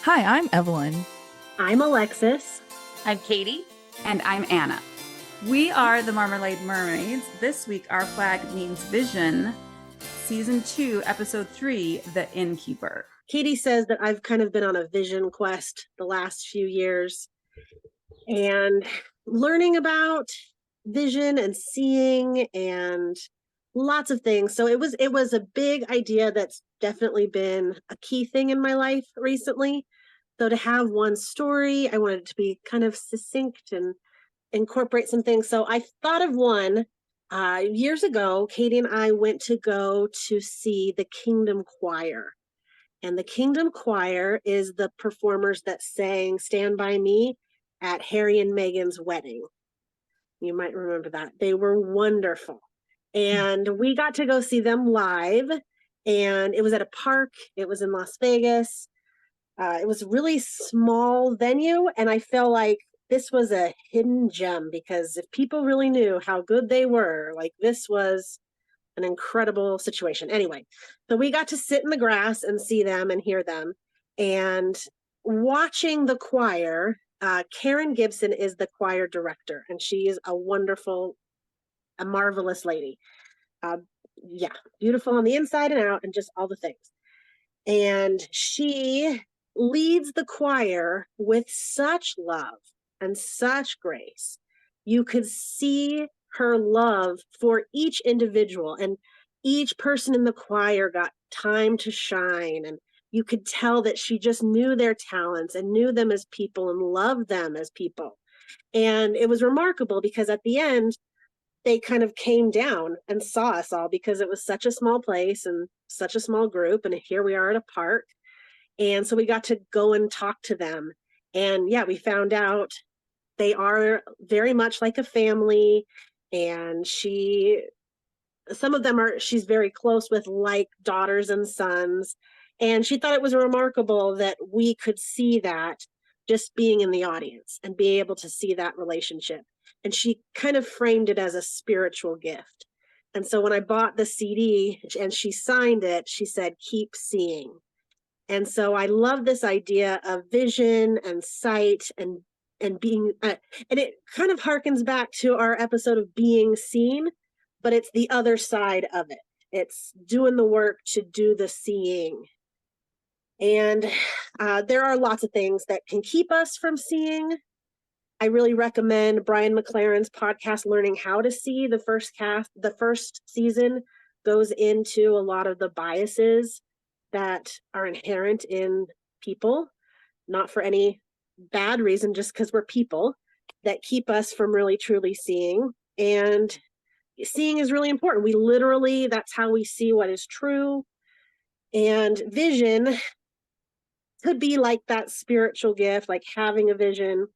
Hi, I'm Evelyn. I'm Alexis. I'm Katie. And I'm Anna. We are the Marmalade Mermaids. This week, our flag means vision. Season 2, Episode 3, The Innkeeper. Katie says that I've kind of been on a vision quest the last few years and learning about vision and seeing and lots of things. So it was a big idea that's definitely been a key thing in my life recently. So to have one story, I wanted it to be kind of succinct and incorporate some things. So I thought of one. Years ago, Katie and I went to go to see the Kingdom Choir. And the Kingdom Choir is the performers that sang Stand By Me at Harry and Meghan's wedding. You might remember that. They were wonderful. And we got to go see them live. And it was at a park. It was in Las Vegas. It was a really small venue. And I felt like this was a hidden gem because if people really knew how good they were, like this was an incredible situation. Anyway, so we got to sit in the grass and see them and hear them. And watching the choir, Karen Gibson is the choir director, and she is a marvelous lady. Yeah, beautiful on the inside and out and just all the things. And she leads the choir with such love and such grace. You could see her love for each individual, and each person in the choir got time to shine, and you could tell that she just knew their talents and knew them as people and loved them as people. And it was remarkable because at the end they kind of came down and saw us all because it was such a small place and such a small group, and here we are at a park. And so we got to go and talk to them, and yeah, we found out they are very much like a family, and she's very close with, like daughters and sons. And she thought it was remarkable that we could see that just being in the audience and be able to see that relationship. And she kind of framed it as a spiritual gift. And so when I bought the CD and she signed it, she said, "Keep seeing." And so I love this idea of vision and sight and being, and it kind of harkens back to our episode of being seen, but it's the other side of it. It's doing the work to do the seeing. And there are lots of things that can keep us from seeing. I really recommend Brian McLaren's podcast, Learning How to See. The first season goes into a lot of the biases that are inherent in people, not for any bad reason, just because we're people, that keep us from really truly seeing. And seeing is really important. That's how we see what is true. And vision could be like that spiritual gift, like having a vision,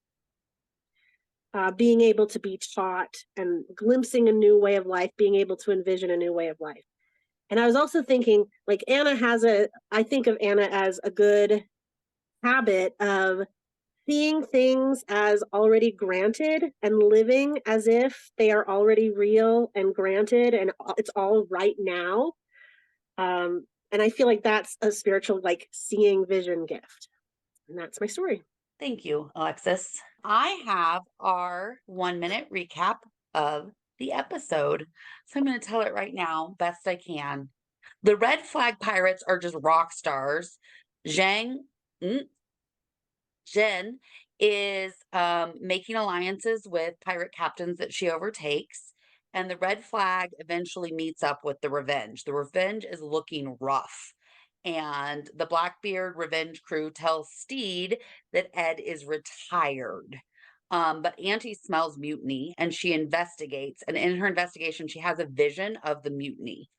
being able to be taught and glimpsing a new way of life, being able to envision a new way of life. And I was also thinking, like I think of Anna as a good habit of seeing things as already granted and living as if they are already real and granted and it's all right now. And I feel like that's a spiritual, like, seeing vision gift. And that's my story. Thank you, Alexis. I have our 1-minute recap of the episode. So I'm going to tell it right now, best I can. The Red Flag Pirates are just rock stars. Jen is making alliances with pirate captains that she overtakes. And the Red Flag eventually meets up with the Revenge. The Revenge is looking rough. And the Blackbeard Revenge crew tells Steed that Ed is retired. But Auntie smells mutiny and she investigates. And in her investigation, she has a vision of the mutiny.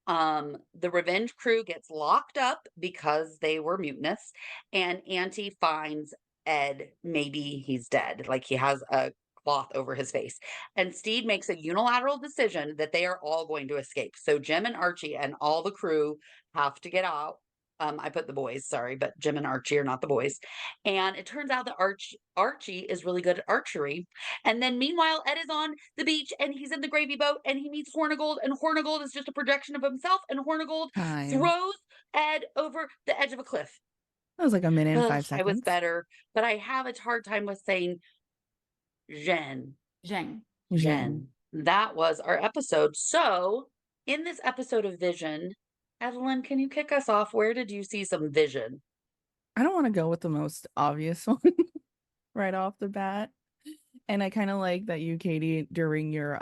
The Revenge crew gets locked up because they were mutinous. And Auntie finds Ed, maybe he's dead, like he has a cloth over his face. And Steed makes a unilateral decision that they are all going to escape. So Jim and Archie and all the crew have to get out. I put the boys, sorry, but Jim and Archie are not the boys. And it turns out that Archie is really good at archery. And then meanwhile, Ed is on the beach and he's in the gravy boat and he meets Hornigold, and Hornigold is just a projection of himself, and Hornigold throws Ed over the edge of a cliff. That was like a minute and Ugh, 5 I was seconds. better, but I have a hard time with saying Jen. Zheng. Jen. That was our episode. So, in this episode of Vision, Evelyn, can you kick us off? Where did you see some vision? I don't want to go with the most obvious one right off the bat. And I kind of like that you, Katie, during your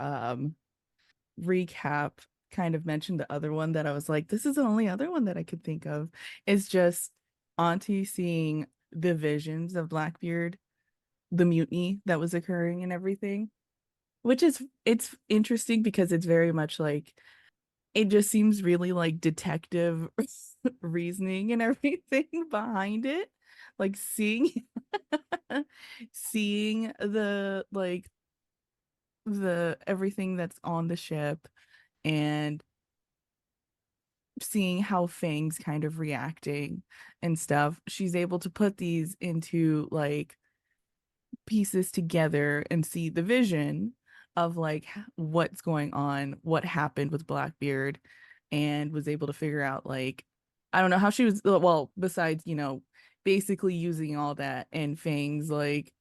recap kind of mentioned the other one that I was like, this is the only other one that I could think of. Is just Auntie seeing the visions of Blackbeard, the mutiny that was occurring and everything. Which is it's interesting because it's very much like it just seems really like detective reasoning and everything behind it. Like seeing the like the everything that's on the ship and seeing how Fang's kind of reacting and stuff. She's able to put these into like pieces together and see the vision of like what's going on, what happened with Blackbeard, and was able to figure out like I don't know how she was well, besides, basically using all that and Fang's like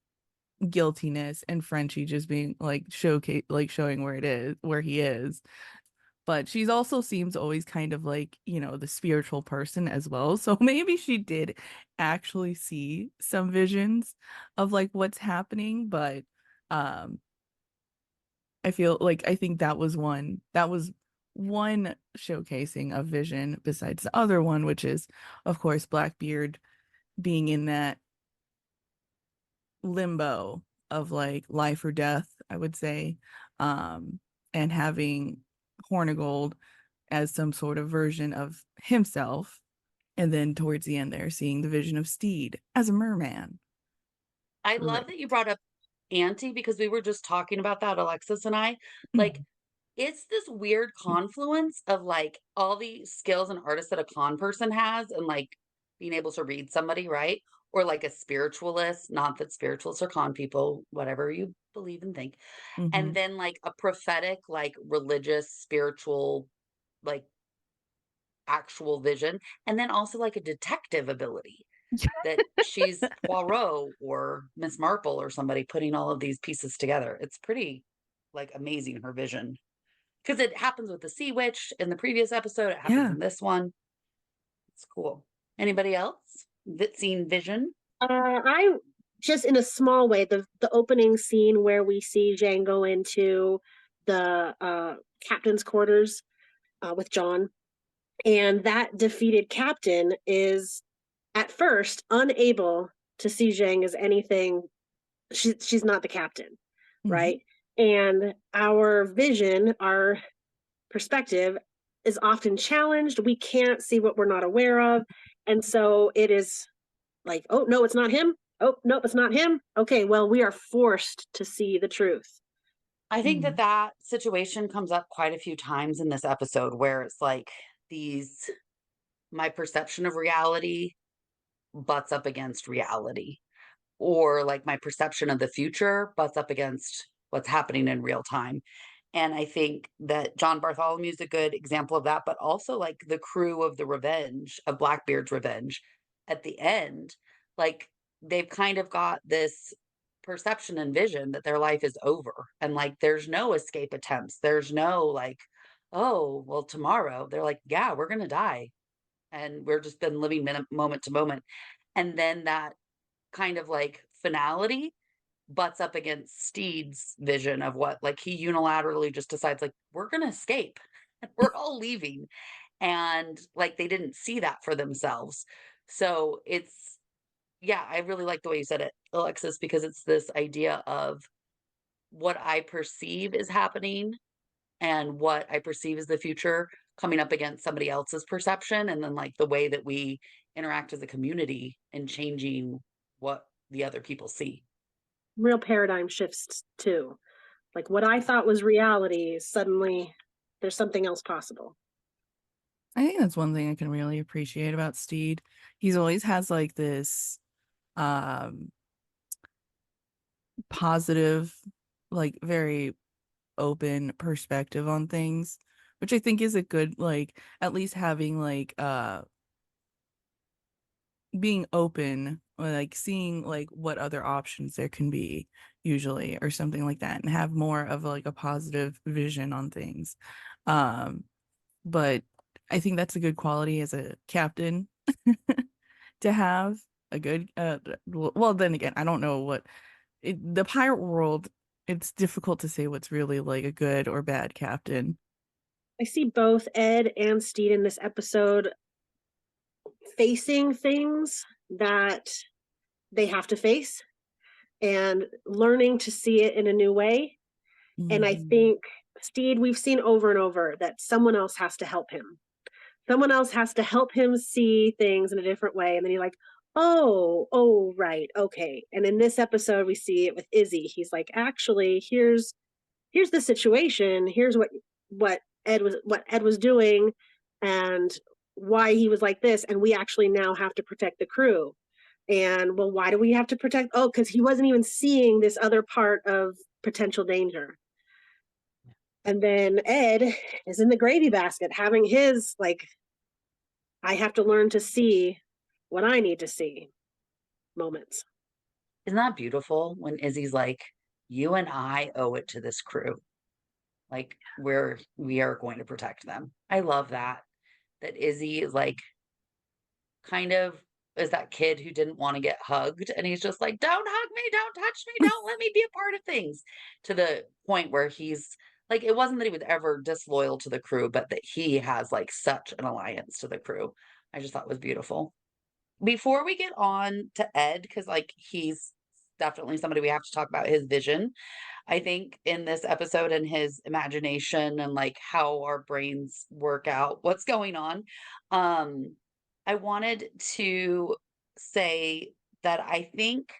guiltiness and Frenchie just being like showcase like showing where he is. But she's also seems always kind of like, the spiritual person as well. So maybe she did actually see some visions of like what's happening. But um I think that was one showcasing of vision besides the other one, which is of course Blackbeard being in that limbo of like life or death, I would say. Um and having Hornigold as some sort of version of himself. And then towards the end there, seeing the vision of Steed as a merman. I Right. love that you brought up Auntie because we were just talking about that, Alexis and I. Like, it's this weird confluence of like all the skills and artists that a con person has and like being able to read somebody, right? Or like a spiritualist, not that spiritualists are con people, whatever you believe and think. Mm-hmm. And then like a prophetic, like religious, spiritual, like actual vision. And then also like a detective ability that she's Poirot or Miss Marple or somebody putting all of these pieces together. It's pretty like amazing her vision because it happens with the Sea Witch in the previous episode. It happens Yeah. in this one. It's cool. Anybody else that seen vision? I just in a small way, the opening scene where we see Jane go into the captain's quarters with John, and that defeated captain is at first unable to see Zhang as anything. She's not the captain, Mm-hmm. right? And our vision, our perspective is often challenged. We can't see what we're not aware of. And so it is like, oh, no, it's not him. Oh, nope, it's not him. Okay, well, we are forced to see the truth. I think Mm-hmm. that situation comes up quite a few times in this episode where it's like these my perception of reality butts up against reality, or like my perception of the future butts up against what's happening in real time. And I think that John Bartholomew is a good example of that, but also like the crew of the Revenge, of Blackbeard's Revenge at the end, like they've kind of got this perception and vision that their life is over and like there's no escape attempts. There's no like, oh, well, tomorrow. They're like, yeah, we're going to die. And we're just been living moment to moment. And then that kind of like finality butts up against Steed's vision of what like he unilaterally just decides like we're gonna escape. We're all leaving. And like they didn't see that for themselves. So it's yeah, I really like the way you said it, Alexis, because it's this idea of what I perceive is happening and what I perceive as the future coming up against somebody else's perception. And then like the way that we interact as a community and changing what the other people see. Real paradigm shifts too. Like what I thought was reality, suddenly there's something else possible. I think that's one thing I can really appreciate about Steed. He's always has like this um positive, like very open perspective on things, which I think is a good like at least having like being open, or like seeing like what other options there can be usually, or something like that, and have more of like a positive vision on things. But I think that's a good quality as a captain to have a good well, then again, I don't know what the pirate world, it's difficult to say what's really like a good or bad captain. I see both Ed and Steed in this episode facing things that they have to face and learning to see it in a new way. And I think Steed, we've seen over and over that someone else has to help him. Someone else has to help him see things in a different way. And then you're like, oh, right, okay. And in this episode, we see it with Izzy. He's like, actually, here's the situation. Here's what Ed was doing, and why he was like this. And we actually now have to protect the crew. And well, why do we have to protect? Oh, because he wasn't even seeing this other part of potential danger. And then Ed is in the gravy basket having his like, I have to learn to see what I need to see moments. Isn't that beautiful when Izzy's like, you and I owe it to this crew. Like we are going to protect them. I love that. That Izzy is like kind of is that kid who didn't want to get hugged. And he's just like, don't hug me, don't touch me, don't let me be a part of things. To the point where he's like, it wasn't that he was ever disloyal to the crew, but that he has like such an alliance to the crew. I just thought was beautiful. Before we get on to Ed, because like he's definitely somebody we have to talk about his vision. I think in this episode and his imagination and like how our brains work out what's going on. I wanted to say that I think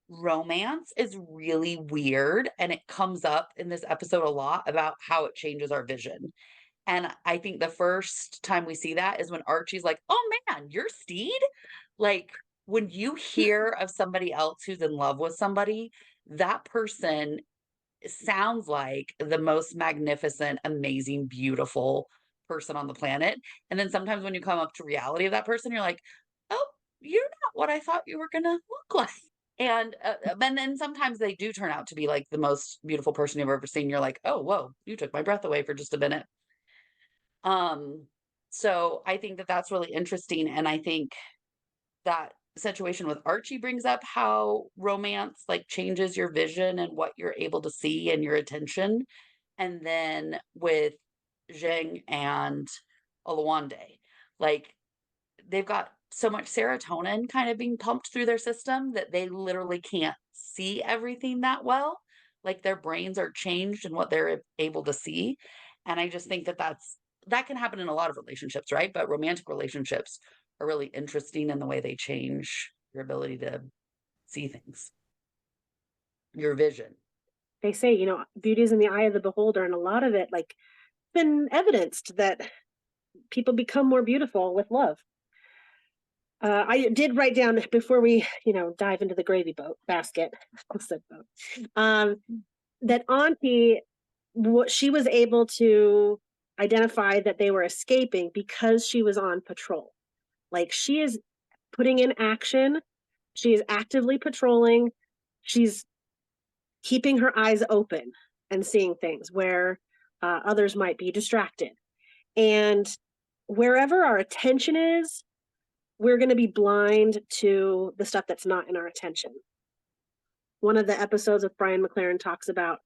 romance is really weird and it comes up in this episode a lot about how it changes our vision. And I think the first time we see that is when Archie's like, "Oh man, you're Steed?" Like when you hear of somebody else who's in love with somebody, that person sounds like the most magnificent, amazing, beautiful person on the planet. And then sometimes when you come up to reality of that person, you're like, "Oh, you're not what I thought you were gonna look like." And then sometimes they do turn out to be like the most beautiful person you've ever seen. You're like, "Oh, whoa, you took my breath away for just a minute." Um, so I think that that's really interesting, and I think that situation with Archie brings up how romance like changes your vision and what you're able to see and your attention. And then with Zheng and Olawande, like they've got so much serotonin kind of being pumped through their system that they literally can't see everything that well. Like their brains are changed in what they're able to see. And I just think that that can happen in a lot of relationships, right? But romantic relationships are really interesting in the way they change your ability to see things, your vision. They say, beauty is in the eye of the beholder, and a lot of it, like, been evidenced that people become more beautiful with love. I did write down before we, dive into the gravy basket. That Auntie, she was able to identify that they were escaping because she was on patrol. Like she is putting in action. She is actively patrolling. She's keeping her eyes open and seeing things where others might be distracted. And wherever our attention is, we're going to be blind to the stuff that's not in our attention. One of the episodes of Brian McLaren talks about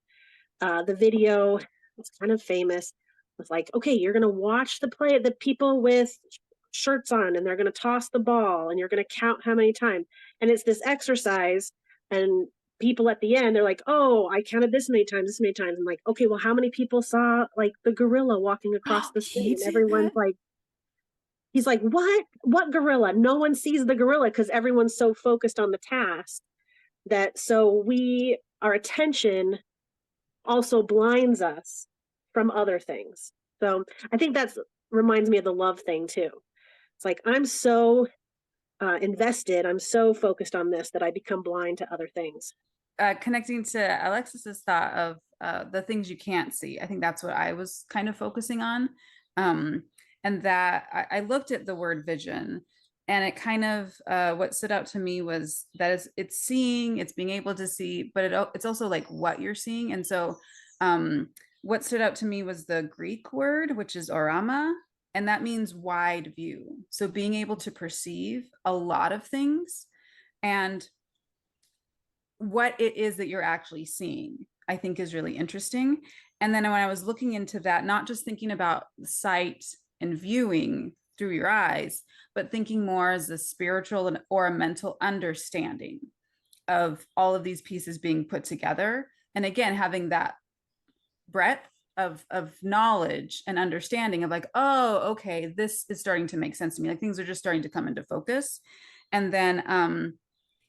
the video. It's kind of famous. It's like, okay, you're going to watch the people with shirts on, and they're going to toss the ball, and you're going to count how many times. And it's this exercise, and people at the end, they're like, oh, I counted this many times, this many times. I'm like, okay, well, how many people saw like the gorilla walking across the street? And everyone's like, he's like, what gorilla? No one sees the gorilla because everyone's so focused on the task that our attention also blinds us from other things. So I think that reminds me of the love thing too. It's like, I'm so invested, I'm so focused on this that I become blind to other things. Connecting to Alexis's thought of the things you can't see, I think that's what I was kind of focusing on. And that I looked at the word vision, And it kind of what stood out to me was that it's seeing, it's being able to see, but it's also like what you're seeing. And so what stood out to me was the Greek word, which is orama, and that means wide view. So being able to perceive a lot of things and what it is that you're actually seeing, I think is really interesting. And then when I was looking into that, not just thinking about sight and viewing through your eyes, but thinking more as a spiritual or a mental understanding of all of these pieces being put together. And again, having that breadth of knowledge and understanding of like, oh, okay, this is starting to make sense to me. Like things are just starting to come into focus. And then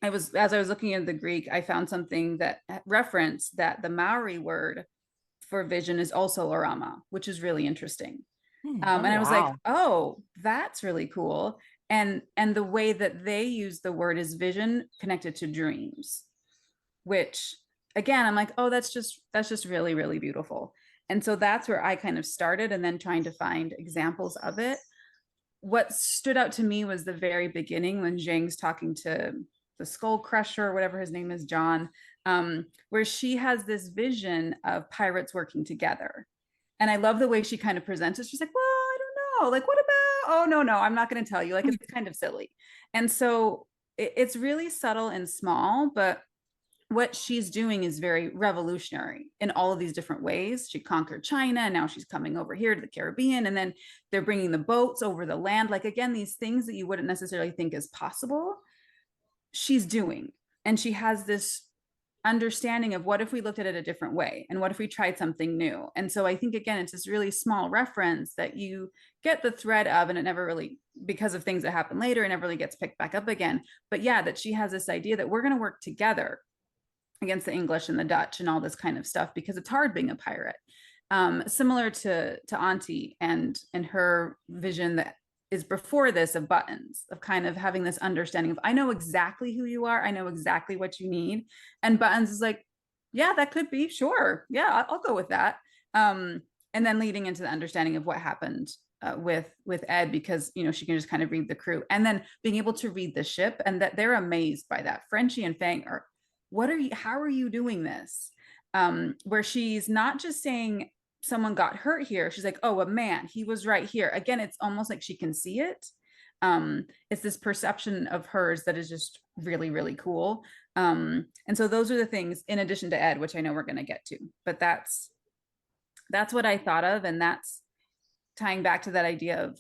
as I was looking at the Greek, I found something that referenced that the Maori word for vision is also orama, which is really interesting. And I was like, wow. oh, that's really cool. And the way that they use the word is vision connected to dreams, which again, I'm like, oh, that's just really, really beautiful. And so that's where I kind of started, and then trying to find examples of it. What stood out to me was the very beginning when Zhang's talking to the skull crusher, or whatever his name is, John, where she has this vision of pirates working together. And I love the way she kind of presents it. She's like, well, I don't know. Like, what about? Oh, no, I'm not going to tell you. Like, it's kind of silly. And so it's really subtle and small, but what she's doing is very revolutionary in all of these different ways. She conquered China, and now she's coming over here to the Caribbean, and then they're bringing the boats over the land. Like, again, these things that you wouldn't necessarily think is possible, she's doing. And she has this understanding of what if we looked at it a different way, and what if we tried something new. And so I think, again, it's this really small reference that you get the thread of, and it never really, because of things that happen later, it never really gets picked back up again. But yeah, that she has this idea that we're going to work together against the English and the Dutch and all this kind of stuff, because it's hard being a pirate. Similar to Auntie and her vision that is before this of Buttons, of kind of having this understanding of, I know exactly who you are, I know exactly what you need. And Buttons is like, yeah, that could be, sure, yeah, I'll go with that. And then leading into the understanding of what happened with Ed, because she can just kind of read the crew, and then being able to read the ship, and that they're amazed by that. Frenchie and Fang are, how are you doing this? Where she's not just saying someone got hurt here, she's like, oh, a man, he was right here. Again, it's almost like she can see it. It's this perception of hers that is just really, really cool. And so those are the things, in addition to Ed, which I know we're going to get to, but that's what I thought of. And that's tying back to that idea of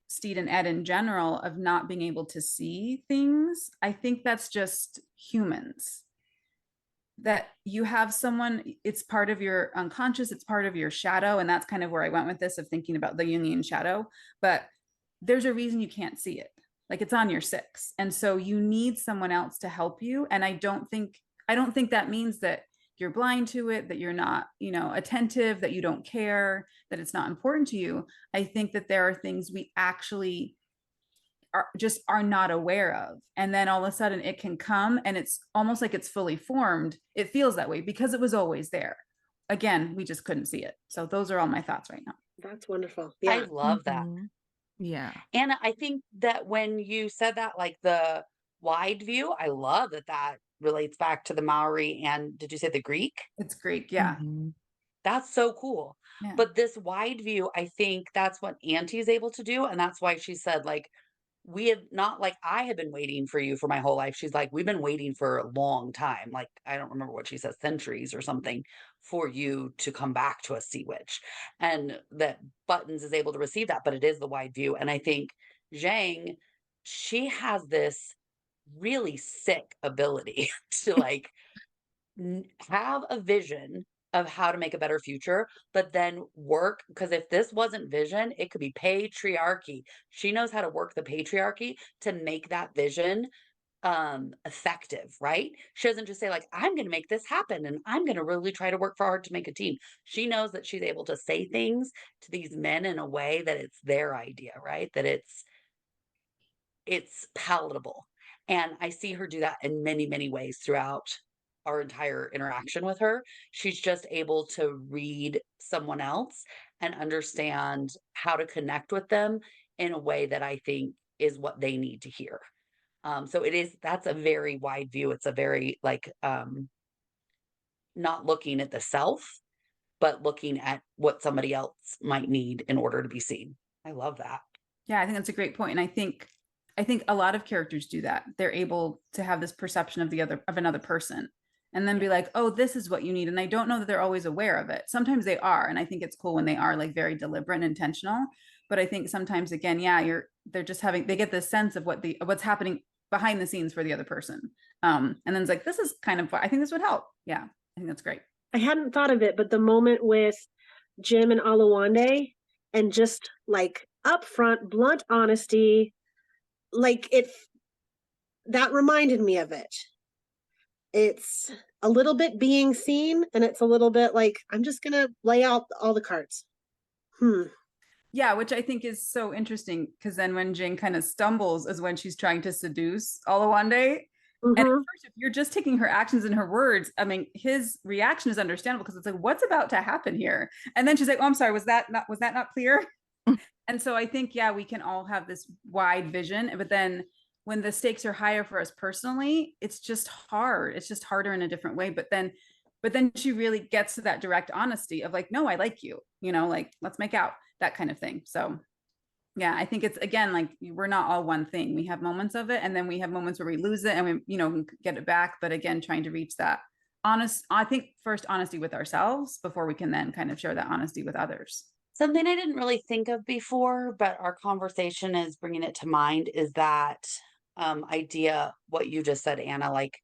Steed and Ed in general, of not being able to see things. I think that's just humans, that you have someone, it's part of your unconscious, it's part of your shadow. And that's kind of where I went with this, of thinking about the Jungian shadow. But there's a reason you can't see it. Like, it's on your six. And so you need someone else to help you. And I don't think that means that you're blind to it, that you're not, attentive, that you don't care, that it's not important to you. I think that there are things we actually are not aware of, and then all of a sudden it can come, and it's almost like it's fully formed. It feels that way because it was always there. Again, we just couldn't see it. So those are all my thoughts right now. That's wonderful. I Yeah. love that. Yeah. And I think that when you said that, like the wide view, I love that relates back to the Maori, and did you say the Greek? It's Greek, yeah. That's so cool. Yeah. But this wide view, I think that's what Auntie's able to do. And that's why she said, like, we have not, like, I have been waiting for you for my whole life. She's like, we've been waiting for a long time. Like, I don't remember what she says, centuries or something, for you to come back to a sea witch. And that Buttons is able to receive that, but it is the wide view. And I think Zhang, she has this really sick ability to like have a vision of how to make a better future, but then work, because if this wasn't vision, it could be patriarchy. She knows how to work the patriarchy to make that vision effective, right? She doesn't just say like, I'm going to make this happen and I'm going to really try to work for hard to make a team. She knows that she's able to say things to these men in a way that it's their idea, right? That it's palatable. And I see her do that in many, many ways throughout our entire interaction with her. She's just able to read someone else and understand how to connect with them in a way that I think is what they need to hear. So that's a very wide view. It's a very like not looking at the self, but looking at what somebody else might need in order to be seen. I love that. Yeah, I think that's a great point. And I think a lot of characters do that. They're able to have this perception of another person and then be like, oh, this is what you need. And I don't know that they're always aware of it. Sometimes they are. And I think it's cool when they are like very deliberate and intentional. But I think sometimes again, yeah, they're just they get this sense of what's happening behind the scenes for the other person. And then it's like, this is kind of I think this would help. Yeah, I think that's great. I hadn't thought of it, but the moment with Jim and Alawande and just like upfront, blunt honesty, like that reminded me of it. It's a little bit being seen, and it's a little bit like, I'm just gonna lay out all the cards. Yeah, which I think is so interesting because then when Jane kind of stumbles is when she's trying to seduce Olawande. And at first, if you're just taking her actions and her words, I mean, his reaction is understandable because it's like, what's about to happen here? And then she's like, oh, I'm sorry, was that not clear? And so I think, yeah, we can all have this wide vision, but then when the stakes are higher for us personally, it's just hard. It's just harder in a different way. But then she really gets to that direct honesty of like, no, I like you, like let's make out, that kind of thing. So yeah, I think it's again like we're not all one thing. We have moments of it, and then we have moments where we lose it and we, get it back. But again, trying to reach that I think first honesty with ourselves before we can then kind of share that honesty with others. Something I didn't really think of before, but our conversation is bringing it to mind is that idea, what you just said, Anna, like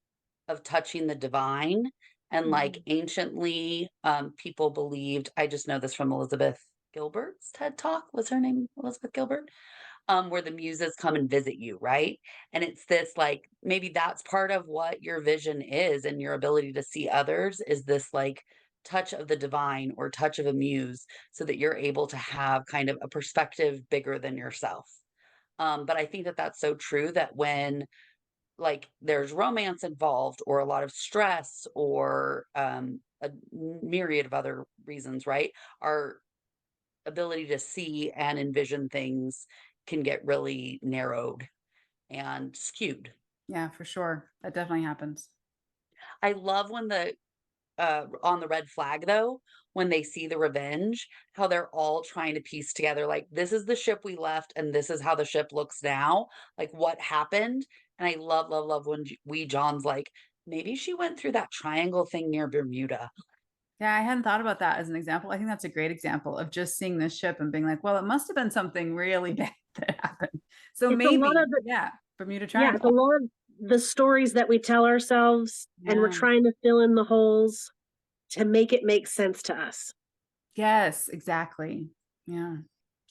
of touching the divine. And like anciently, people believed, I just know this from Elizabeth Gilbert's TED Talk. Was her name Elizabeth Gilbert? Where the muses come and visit you, right? And it's this like, maybe that's part of what your vision is and your ability to see others is this like touch of the divine or touch of a muse so that you're able to have kind of a perspective bigger than yourself. But I think that that's so true that when like there's romance involved or a lot of stress or a myriad of other reasons, right? Our ability to see and envision things can get really narrowed and skewed. Yeah, for sure. That definitely happens. I love when on the red flag though, when they see the revenge, how they're all trying to piece together like this is the ship we left and this is how the ship looks now, like what happened. And I love, love, love when John's like, maybe she went through that triangle thing near Bermuda. Yeah, I hadn't thought about that as an example. I think that's a great example of just seeing this ship and being like, well, it must have been something really bad that happened. So It's a maybe, lot of yeah, Bermuda it's a Triangle. lot of the stories that we tell ourselves, and we're Yeah. trying to fill in the holes to make it make sense to us. Yes, exactly. Yeah.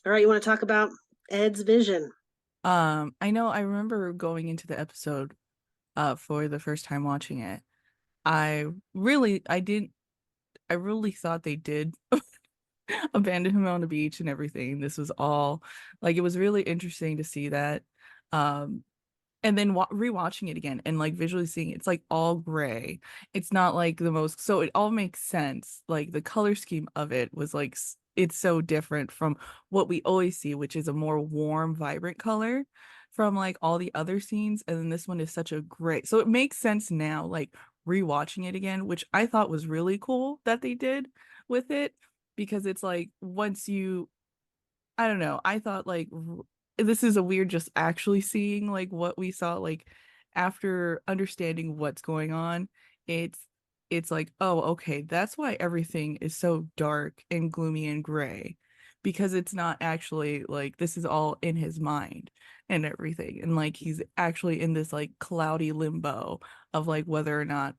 All right, you want to talk about Ed's vision? I know I remember going into the episode for the first time watching it. I really thought they did abandon him on the beach and everything. This was all like it was really interesting to see that. And then rewatching it again and like visually seeing it, it's like all gray. It's not like the most, so it all makes sense. Like the color scheme of it was like it's so different from what we always see, which is a more warm, vibrant color from like all the other scenes. And then this one is such a gray. So it makes sense now, like rewatching it again, which I thought was really cool that they did with it because it's like once you, I don't know, I thought like this is a weird just actually seeing like what we saw like after understanding what's going on. It's like, oh, okay, that's why everything is so dark and gloomy and gray because it's not actually like this is all in his mind and everything. And like he's actually in this like cloudy limbo of like whether or not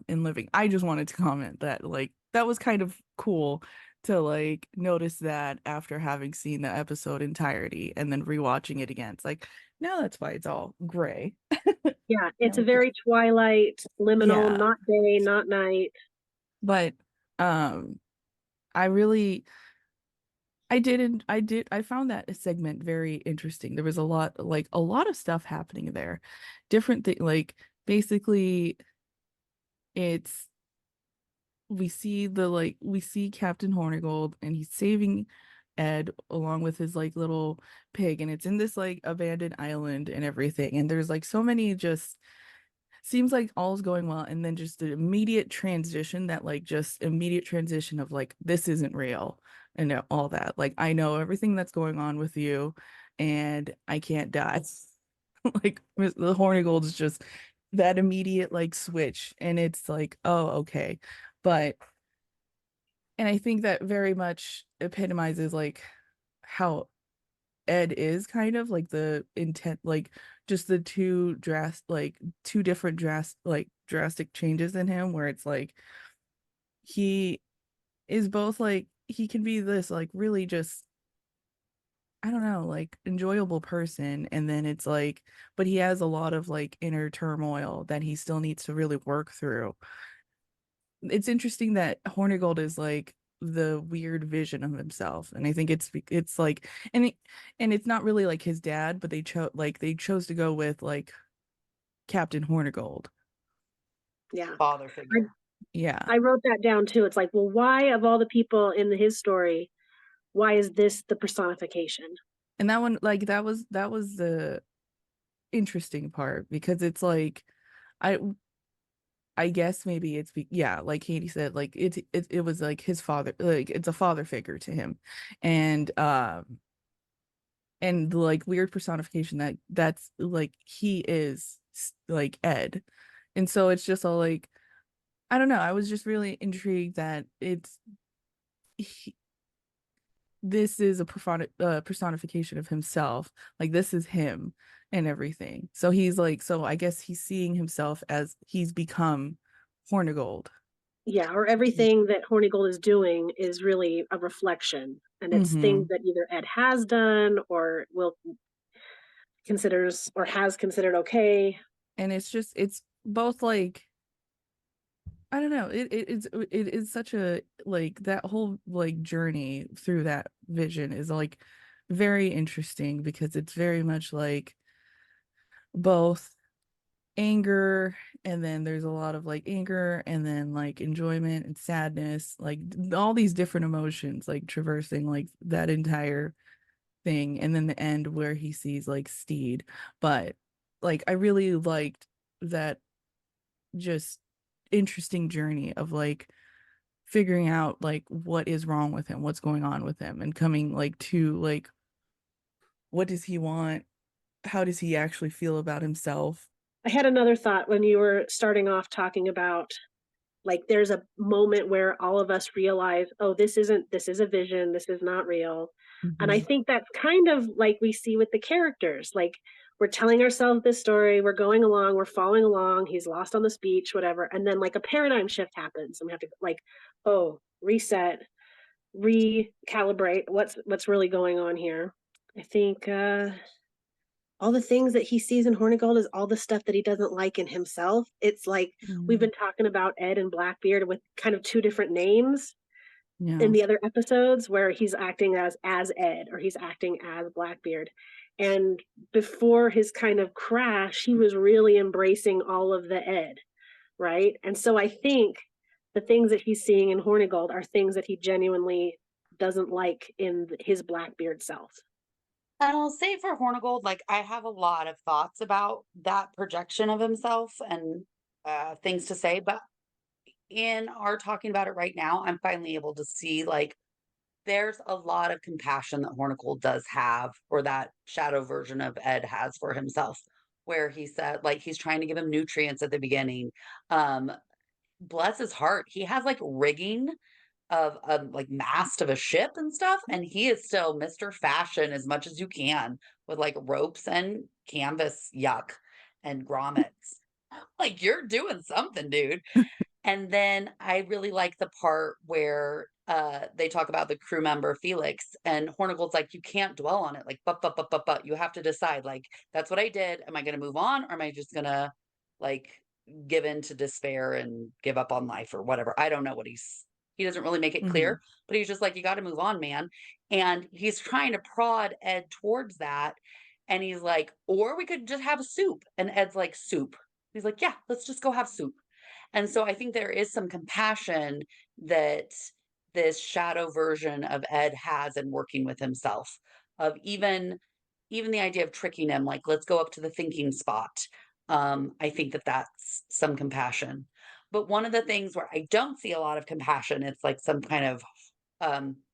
in living. I just wanted to comment that like that was kind of cool to like notice that after having seen the episode entirety and then rewatching it again. It's like, now that's why it's all gray. Yeah, it's No, a very Twilight, liminal, yeah. not day, not night. But I really I found that segment very interesting. There was a lot of stuff happening there. Different thing like basically it's we see Captain Hornigold and he's saving Ed along with his like little pig, and it's in this like abandoned island and everything, and there's like so many just seems like all's going well, and then just the immediate transition, that like just immediate transition of like this isn't real, and all that, like I know everything that's going on with you and I can't die. Like the horny gold is just that immediate like switch, and it's like, oh, okay. But and I think that very much epitomizes like how Ed is kind of like the intent, like just the two different drastic changes in him, where it's like he is both like he can be this like really just, I don't know, like enjoyable person, and then it's like, but he has a lot of like inner turmoil that he still needs to really work through. It's interesting that Hornigold is like the weird vision of himself, and I think it's like, and it's not really like his dad, but they chose to go with like Captain Hornigold. Yeah. Father figure. Yeah. I wrote that down too. It's like, well, why of all the people in his story, why is this the personification? And that one, like that was the interesting part, because it's like I I guess maybe yeah, like Katie said, like it was like his father, like it's a father figure to him, and like weird personification that's like he is like Ed, and so it's just all like, I don't know. I was just really intrigued that he, this is a personification of himself, like this is him and everything. So he's like, so I guess he's seeing himself as he's become Hornigold. Yeah, or everything that Hornigold is doing is really a reflection, and it's things Mm-hmm. that either Ed has done or will considers or has considered okay. And it's both like, I don't know. It is such a like that whole like journey through that vision is like very interesting, because it's very much like both anger, and then there's a lot of like anger, and then like enjoyment and sadness, like all these different emotions like traversing like that entire thing, and then the end where he sees like Steed. But like I really liked that just interesting journey of like figuring out like what is wrong with him, what's going on with him, and coming like to like what does he want, how does he actually feel about himself. I had another thought when you were starting off talking about, like, there's a moment where all of us realize, oh, this is a vision, this is not real. And I Mhm. think that's kind of like we see with the characters. Like, we're telling ourselves this story, we're going along, we're following along, he's lost on this beach, whatever. And then like a paradigm shift happens and we have to like, oh, reset, recalibrate what's really going on here. I think all the things that he sees in Hornigold is all the stuff that he doesn't like in himself. It's like we've Mhm. been talking about Ed and Blackbeard with kind of two different names Yeah. in the other episodes, where he's acting as Ed or he's acting as Blackbeard. And before his kind of crash, he was really embracing all of the Ed, right? And so I think the things that he's seeing in Hornigold are things that he genuinely doesn't like in his Blackbeard self. And I'll say for Hornigold, like I have a lot of thoughts about that projection of himself and things to say, but in our talking about it right now, I'm finally able to see like there's a lot of compassion that Hornigold does have, or that shadow version of Ed has for himself, where he said like he's trying to give him nutrients at the beginning. Um, Bless his heart, he has like rigging of a like mast of a ship and stuff, and he is still Mr. Fashion as much as you can with like ropes and canvas yuck and grommets. Like you're doing something, dude. And then I really like the part where they talk about the crew member Felix, and Hornigold's like, you can't dwell on it. Like, but you have to decide, like, that's what I did. Am I gonna move on, or am I just gonna like give in to despair and give up on life or whatever? I don't know what he doesn't really make it Mhm. clear, but he's just like, you gotta move on, man. And he's trying to prod Ed towards that. And he's like, or we could just have a soup. And Ed's like, soup. He's like, yeah, let's just go have soup. And so I think there is some compassion that this shadow version of Ed has in working with himself, of even the idea of tricking him, like, let's go up to the thinking spot. I think that that's some compassion. But one of the things where I don't see a lot of compassion, it's like some kind of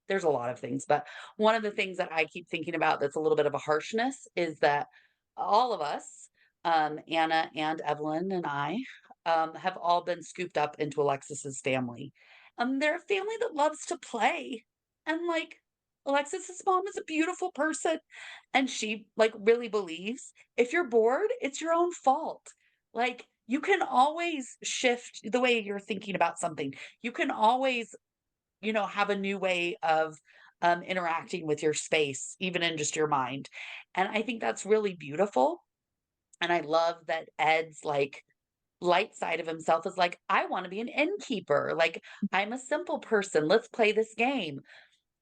there's a lot of things, but one of the things that I keep thinking about that's a little bit of a harshness is that all of us, Anna and Evelyn and I, have all been scooped up into Alexis's family. They're a family that loves to play. And like Alexis's mom is a beautiful person. And she like really believes if you're bored, it's your own fault. Like you can always shift the way you're thinking about something. You can always, have a new way of interacting with your space, even in just your mind. And I think that's really beautiful. And I love that Ed's like light side of himself is like, I want to be an innkeeper. Like, I'm a simple person. Let's play this game.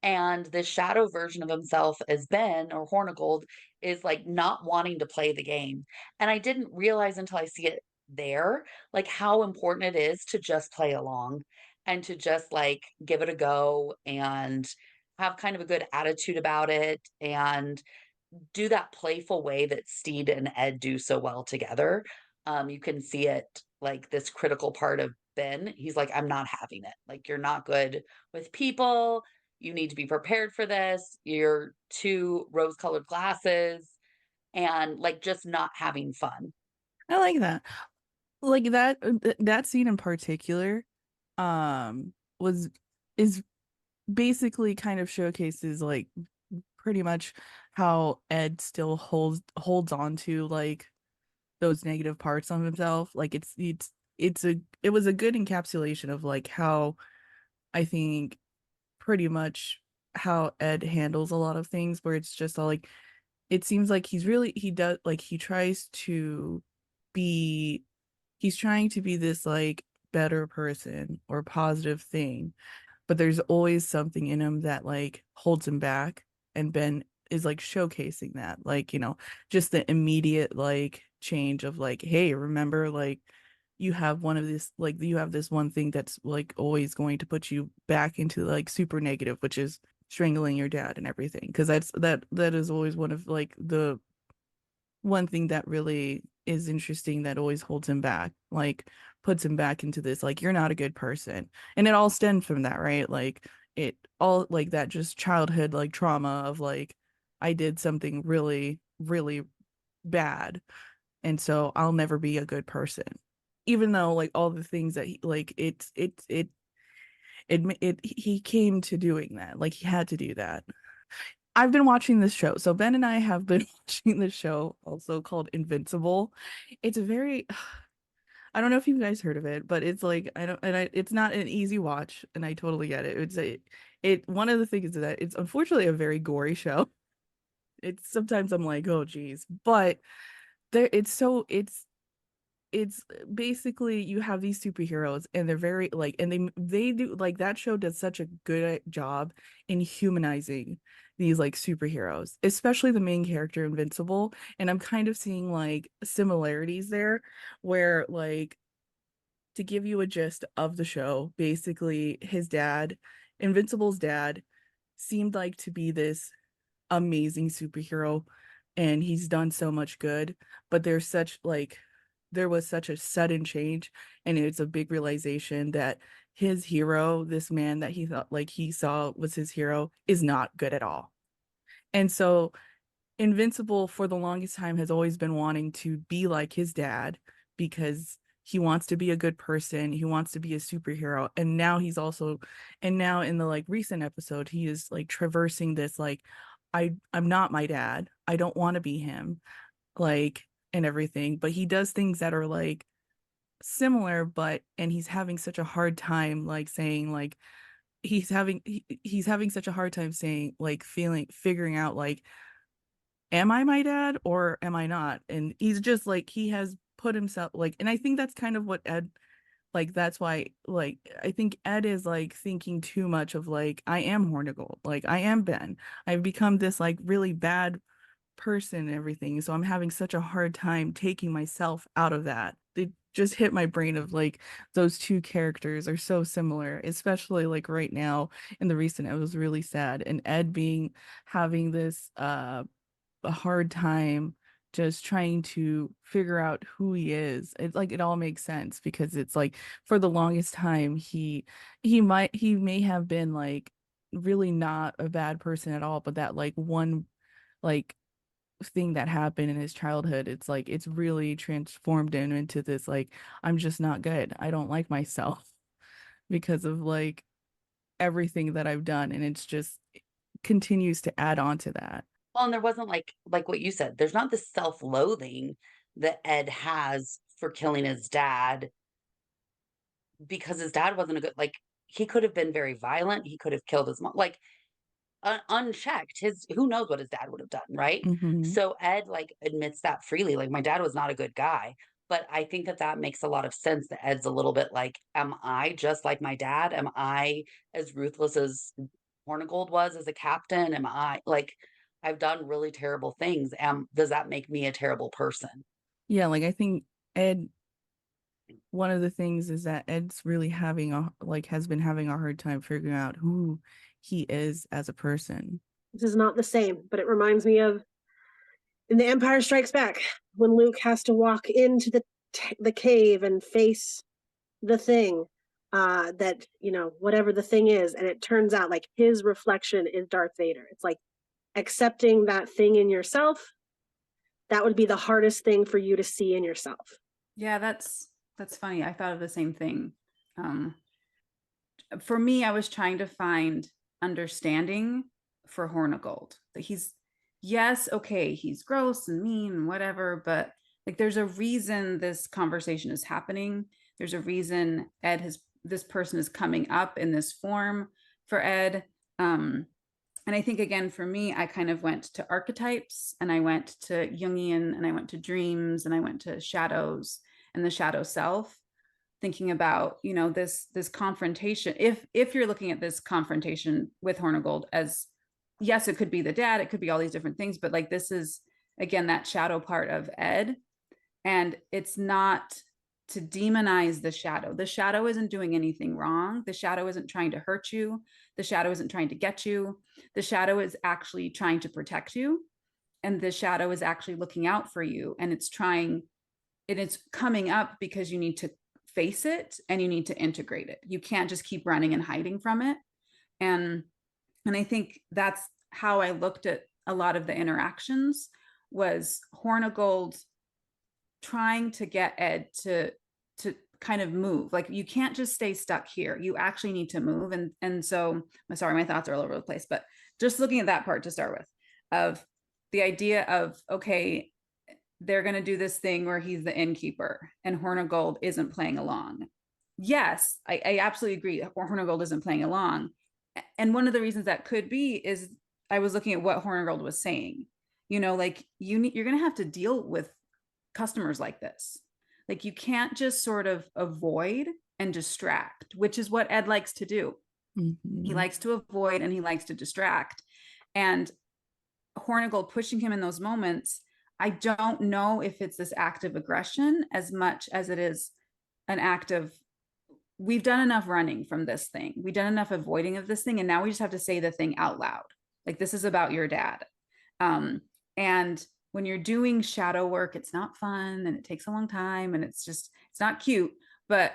And this shadow version of himself as Ben or Hornigold is like not wanting to play the game. And I didn't realize until I see it there, like how important it is to just play along and to just like give it a go and have kind of a good attitude about it and do that playful way that Steed and Ed do so well together. You can see it like this critical part of Ben. He's like, I'm not having it. Like, you're not good with people. You need to be prepared for this. You're two rose colored glasses and like just not having fun. I like that. Like that scene in particular, was is basically kind of showcases like pretty much how Ed still holds on to like those negative parts of himself. Like it was a good encapsulation of like how I think pretty much how Ed handles a lot of things where it's just all like it seems like he does like be he's trying to be this like better person or positive thing, but there's always something in him that like holds him back, and Ben is like showcasing that, like, just the immediate like change of like, hey, remember, like, you have this one thing that's like always going to put you back into like super negative, which is strangling your dad and everything, because that is always one of like the one thing that really is interesting that always holds him back, like puts him back into this, like, you're not a good person. And it all stemmed from that, right? Like it all like that just childhood like trauma of like, I did something really, really bad. And so I'll never be a good person. Even though like all the things that he like he came to doing that. Like he had to do that. I've been watching this show. So Ben and I have been watching this show also called Invincible. It's a very I don't know if you guys heard of it, but it's like it's not an easy watch, and I totally get it. It one of the things is that it's unfortunately a very gory show. It's sometimes I'm like, oh geez. But there it's basically you have these superheroes, and they're very like, and they do like that show does such a good job in humanizing these like superheroes, especially the main character Invincible. And I'm kind of seeing like similarities there, where like, to give you a gist of the show, basically Invincible's dad seemed like to be this amazing superhero, and he's done so much good, but there was such a sudden change, and it's a big realization that his hero, this man that he thought like he saw was his hero, is not good at all. And so Invincible for the longest time has always been wanting to be like his dad, because he wants to be a good person, he wants to be a superhero. And now in the like recent episode, he is like traversing this like, I'm not my dad, I don't want to be him, like, and everything, but he does things that are like similar, and he's having such a hard time like saying like he's having such a hard time saying like figuring out like, am I my dad or am I not? And he's just like, he has put himself like, and I think that's kind of what Ed, like, that's why, like, I think Ed is like thinking too much of like, I am Hornigold, like, I am Ben. I've become this like really bad person and everything. So I'm having such a hard time taking myself out of that. they just hit my brain of like those two characters are so similar, especially like right now in the recent. It was really sad, and Ed being having this a hard time just trying to figure out who he is. It like it all makes sense because it's like for the longest time he may have been like really not a bad person at all, but that like one like thing that happened in his childhood, it's like it's really transformed him into this like I'm just not good. I don't like myself because of like everything that I've done, and it's just it continues to add on to that. Well, and there wasn't like what you said, there's not this self-loathing that Ed has for killing his dad because his dad wasn't a good like he could have been very violent, he could have killed his mom, like unchecked. His who knows what his dad would have done, right? Hmm. So Ed like admits that freely, like my dad was not a good guy. But I think that that makes a lot of sense that Ed's a little bit like, am I just like my dad? Am I as ruthless as Hornigold was as a captain? Am I like I've done really terrible things? Does that make me a terrible person? Yeah, like I think Ed, one of the things is that Ed's really having a like has been having a hard time figuring out who he is as a person. This is not the same, but it reminds me of in The Empire Strikes Back when Luke has to walk into the cave and face the thing that whatever the thing is, and it turns out like his reflection is Darth Vader. It's like accepting that thing in yourself. That would be the hardest thing for you to see in yourself. Yeah, that's funny. I thought of the same thing. Um, for me, I was trying to find understanding for Hornigold. That he's yes, okay, he's gross and mean and whatever, but like there's a reason this conversation is happening. There's a reason Ed has this person is coming up in this form for Ed. And I think again for me, I kind of went to archetypes and I went to Jungian and I went to dreams and I went to shadows and the shadow self, thinking about this confrontation. If you're looking at this confrontation with Hornigold as yes, it could be the dad, it could be all these different things, but like this is again that shadow part of Ed, and it's not to demonize the shadow. The shadow isn't doing anything wrong. The shadow isn't trying to hurt you. The shadow isn't trying to get you. The shadow is actually trying to protect you. And the shadow is actually looking out for you. And it's coming up because you need to face it and you need to integrate it. You can't just keep running and hiding from it. And I think that's how I looked at a lot of the interactions was Hornigold trying to get Ed to kind of move. Like you can't just stay stuck here. You actually need to move. And so I'm sorry, my thoughts are all over the place, but just looking at that part to start with, of the idea of okay, they're going to do this thing where he's the innkeeper and Hornigold isn't playing along. Yes, I absolutely agree. Hornigold isn't playing along. And one of the reasons that could be is I was looking at what Hornigold was saying. Like you're going to have to deal with customers like this. Like you can't just sort of avoid and distract, which is what Ed likes to do. He Mhm. likes to avoid and he likes to distract. And Hornigold pushing him in those moments, I don't know if it's this act of aggression as much as it is an act of we've done enough running from this thing. We've done enough avoiding of this thing. And now we just have to say the thing out loud. Like this is about your dad. And when you're doing shadow work, it's not fun and it takes a long time and it's not cute. But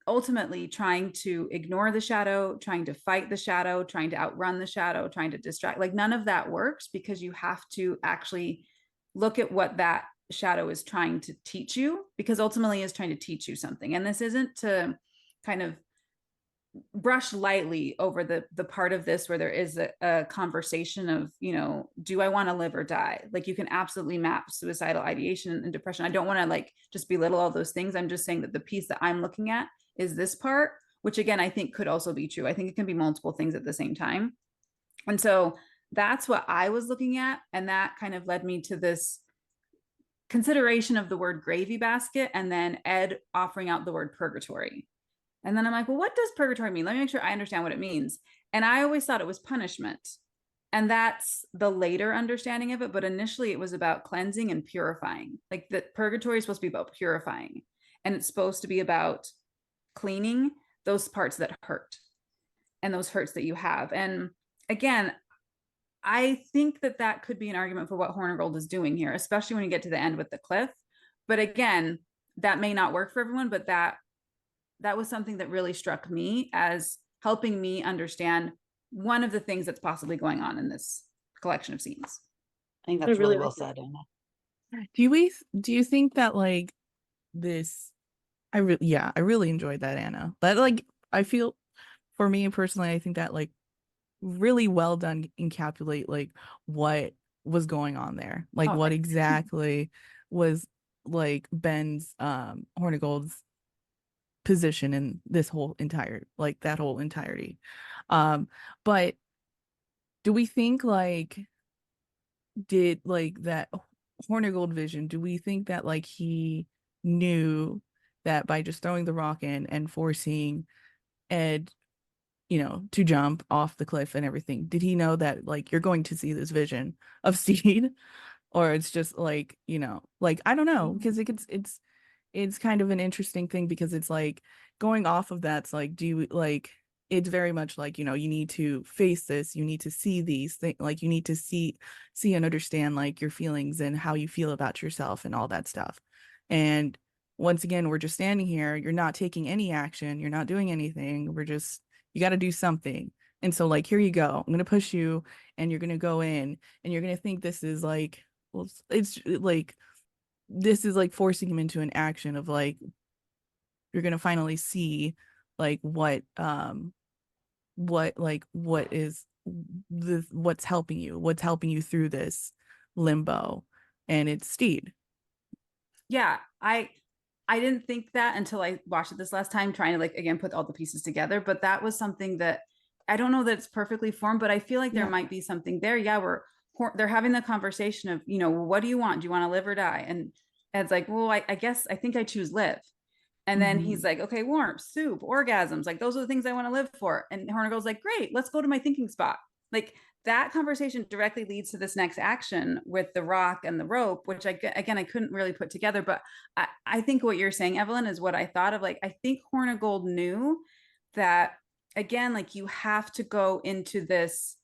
ultimately trying to ignore the shadow, trying to fight the shadow, trying to outrun the shadow, trying to distract, like none of that works because you have to actually look at what that shadow is trying to teach you, because ultimately is trying to teach you something. And this isn't to kind of brush lightly over the part of this where there is a conversation of do I want to live or die. Like you can absolutely map suicidal ideation and depression. I don't want to like just belittle all those things. I'm just saying that the piece that I'm looking at is this part, which again I think could also be true. I think it can be multiple things at the same time. And so that's what I was looking at, and that kind of led me to this consideration of the word gravy basket and then Ed offering out the word purgatory. And then I'm like, well, what does purgatory mean? Let me make sure I understand what it means. And I always thought it was punishment. And that's the later understanding of it. But initially, it was about cleansing and purifying. Like that purgatory is supposed to be about purifying. and it's supposed to be about cleaning those parts that hurt and those hurts that you have. And again, I think that that could be an argument for what Hornigold is doing here, especially when you get to the end with the cliff. But again, that may not work for everyone, but that was something that really struck me as helping me understand one of the things that's possibly going on in this collection of scenes. I think I that's really really well like that. said, Anna. Do you think that like this I really enjoyed that, Anna. That like I feel for me personally, I think that like really well done encapsulate like what was going on there. Like Oh, what thanks. exactly was like Ben's Hornigold's position in this whole entire like that whole entirety. But do we think like did like that Hornigold vision, do we think that like he knew that by just throwing the rock in and forcing Ed, you know, to jump off the cliff and everything, did he know that like you're going to see this vision of Steed? Or it's just like, you know, like I don't know, because it's kind of an interesting thing because it's like going off of that's like, do you like it's very much like, you know, you need to face this, you need to see these things, like you need to see and understand like your feelings and how you feel about yourself and all that stuff. And once again, we're just standing here, you're not taking any action, you're not doing anything, we're just you got to do something. And so like here you go, I'm going to push you and you're going to go in and you're going to think this is like, well, it's like this is like forcing him into an action of like you're gonna finally see like what what is what's helping you through this limbo, and it's Steed. Yeah, I didn't think that until I watched it this last time, trying to like again put all the pieces together. But that was something that I don't know that it's perfectly formed, but I feel like there Yeah. might be something there. Yeah, they're having the conversation of, you know, what do you want? Do you want to live or die? And Ed's like, well, I guess I think I choose live. And then he's like, okay, warmth, soup, orgasms, like those are the things I want to live for. And Hornigold's like, great, let's go to my thinking spot. Like that conversation directly leads to this next action with the rock and the rope, which I couldn't really put together. But I think what you're saying, Evelyn, is what I thought of. Like, I think Hornigold knew that, again, like you have to go into this,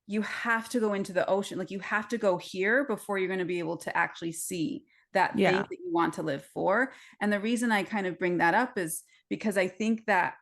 you have to go into the ocean. Like you have to go here before you're going to be able to actually see that thing Yeah. that you want to live for. And the reason I kind of bring that up is because I think that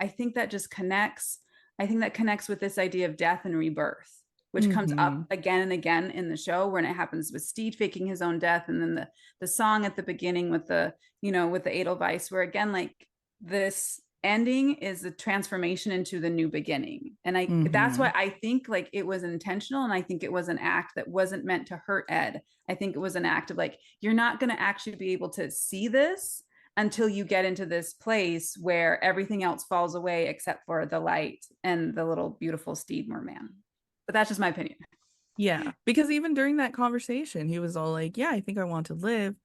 just connects, I think that connects with this idea of death and rebirth, which comes up again and again in the show when it happens with Steed faking his own death. And then the song at the beginning with the, you know, with the Edelweiss, where again, like this ending is the transformation into the new beginning. And that's why I think like it was intentional. And I think it was an act that wasn't meant to hurt Ed. I think it was an act of like, you're not going to actually be able to see this until you get into this place where everything else falls away except for the light and the little beautiful Steed merman. But that's just my opinion. Yeah, because even during that conversation, he was all like, yeah, I think I want to live.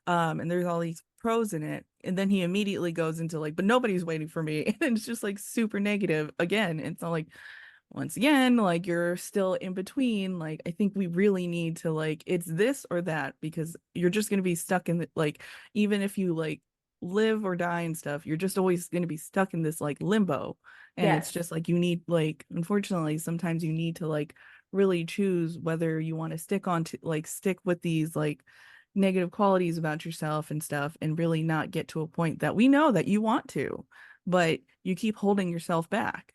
And there's all these pros in it. And then he immediately goes into like, but nobody's waiting for me. And it's just like super negative again. It's not like, once again, like you're still in between. Like, I think we really need to like, it's this or that, because you're just going to be stuck in the, like, even if you like live or die and stuff, you're just always going to be stuck in this like limbo. And it's Yes. just like, you need like, unfortunately, sometimes you need to like really choose whether you want to stick with these like negative qualities about yourself and stuff and really not get to a point that we know that you want to, but you keep holding yourself back.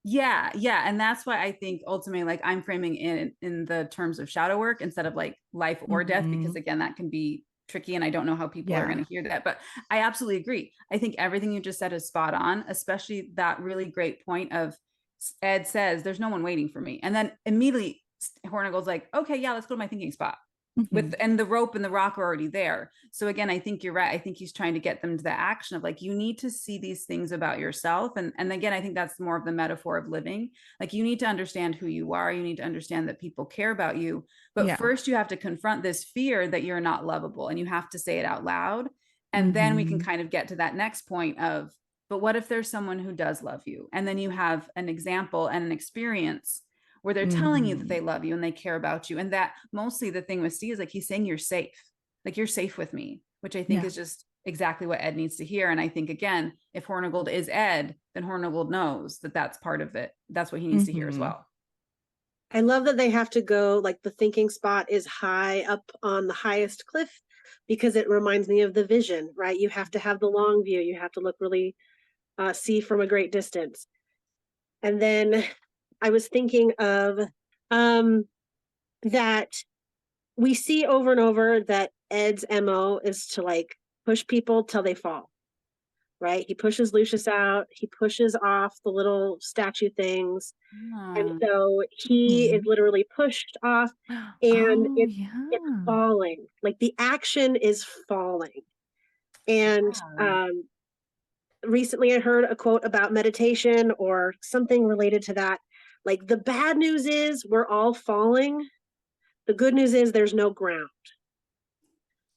Yeah, yeah, and that's why I think ultimately, like I'm framing in the terms of shadow work instead of like life or death, because again, that can be tricky, and I don't know how people are going Yeah. to hear that. But I absolutely agree. I think everything you just said is spot on, especially that really great point of Ed says, "There's no one waiting for me," and then immediately Hornigold's like, "Okay, yeah, let's go to my thinking spot." And the rope and the rock are already there. So again, I think you're right. I think he's trying to get them to the action of like, you need to see these things about yourself. And again, I think that's more of the metaphor of living. Like you need to understand who you are. You need to understand that people care about you. But Yeah. first you have to confront this fear that you're not lovable, and you have to say it out loud. And then we can kind of get to that next point of, but what if there's someone who does love you? And then you have an example and an experience where they're telling you that they love you and they care about you. And that mostly the thing with Steve is like, he's saying you're safe. Like you're safe with me, which I think Yeah. is just, exactly what Ed needs to hear. And I think, again, if Hornigold is Ed, then Hornigold knows that that's part of it. That's what he needs to hear as well. I love that they have to go, like the thinking spot is high up on the highest cliff, because it reminds me of the vision, right? You have to have the long view. You have to look really, see from a great distance. And then I was thinking of that we see over and over that Ed's MO is to like push people till they fall, right? He pushes Lucius out, he pushes off the little statue things. And so he is literally pushed off, and Oh, it's yeah. falling. Like the action is falling. And recently I heard a quote about meditation or something related to that. Like the bad news is we're all falling. The good news is there's no ground.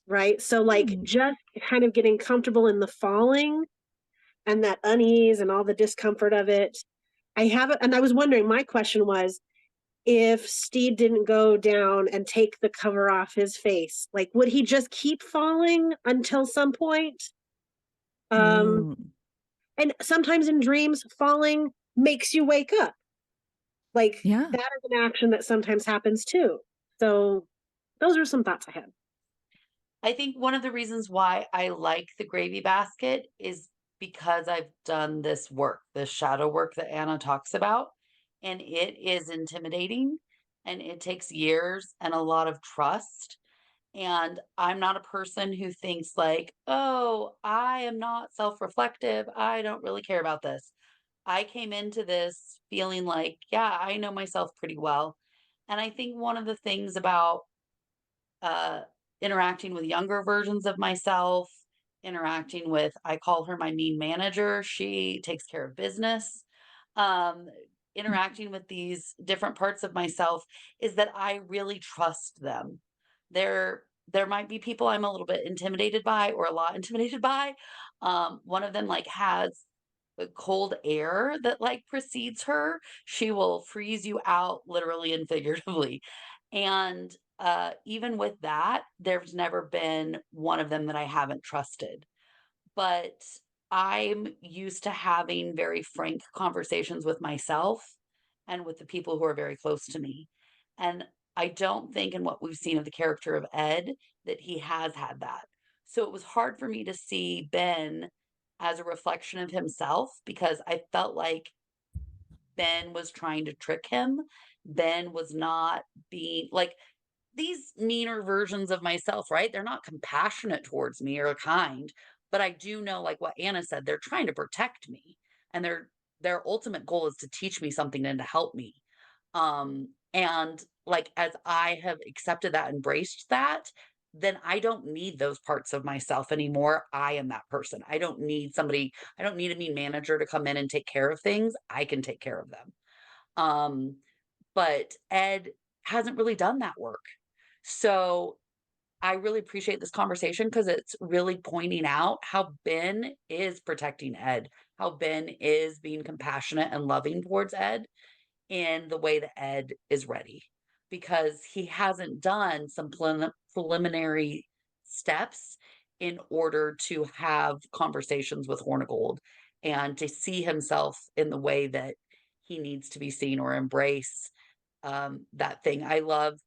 Right? So like just kind of getting comfortable in the falling and that unease and all the discomfort of it. And I was wondering, my question was, if Steed didn't go down and take the cover off his face, like would he just keep falling until some point? And sometimes in dreams, falling makes you wake up. Like Yeah. that is an action that sometimes happens too. So those are some thoughts I had. I think one of the reasons why I like the gravy basket is because I've done this work, the shadow work that Anna talks about, and it is intimidating and it takes years and a lot of trust. And I'm not a person who thinks like, oh, I am not self-reflective. I don't really care about this. I came into this feeling like, yeah, I know myself pretty well. And I think one of the things about uh, interacting with younger versions of myself, interacting with, I call her my mean manager. She takes care of business. Um, interacting with these different parts of myself is that I really trust them. There might be people I'm a little bit intimidated by or a lot intimidated by. One of them like has a cold air that like precedes her. She will freeze you out literally and figuratively. And even with that, there's never been one of them that I haven't trusted. But I'm used to having very frank conversations with myself and with the people who are very close to me. And I don't think, in what we've seen of the character of Ed, that he has had that. So it was hard for me to see Ben as a reflection of himself because I felt like Ben was trying to trick him. Ben was not being like, these meaner versions of myself, right? They're not compassionate towards me or kind, but I do know, like what Anna said, they're trying to protect me, and their ultimate goal is to teach me something and to help me. And like as I have accepted that, embraced that, then I don't need those parts of myself anymore. I am that person. I don't need somebody. I don't need a mean manager to come in and take care of things. I can take care of them. Um, but Ed hasn't really done that work. So I really appreciate this conversation because it's really pointing out how Ben is protecting Ed, how Ben is being compassionate and loving towards Ed in the way that Ed is ready, because he hasn't done some preliminary steps in order to have conversations with Hornigold and to see himself in the way that he needs to be seen or embrace that thing. I love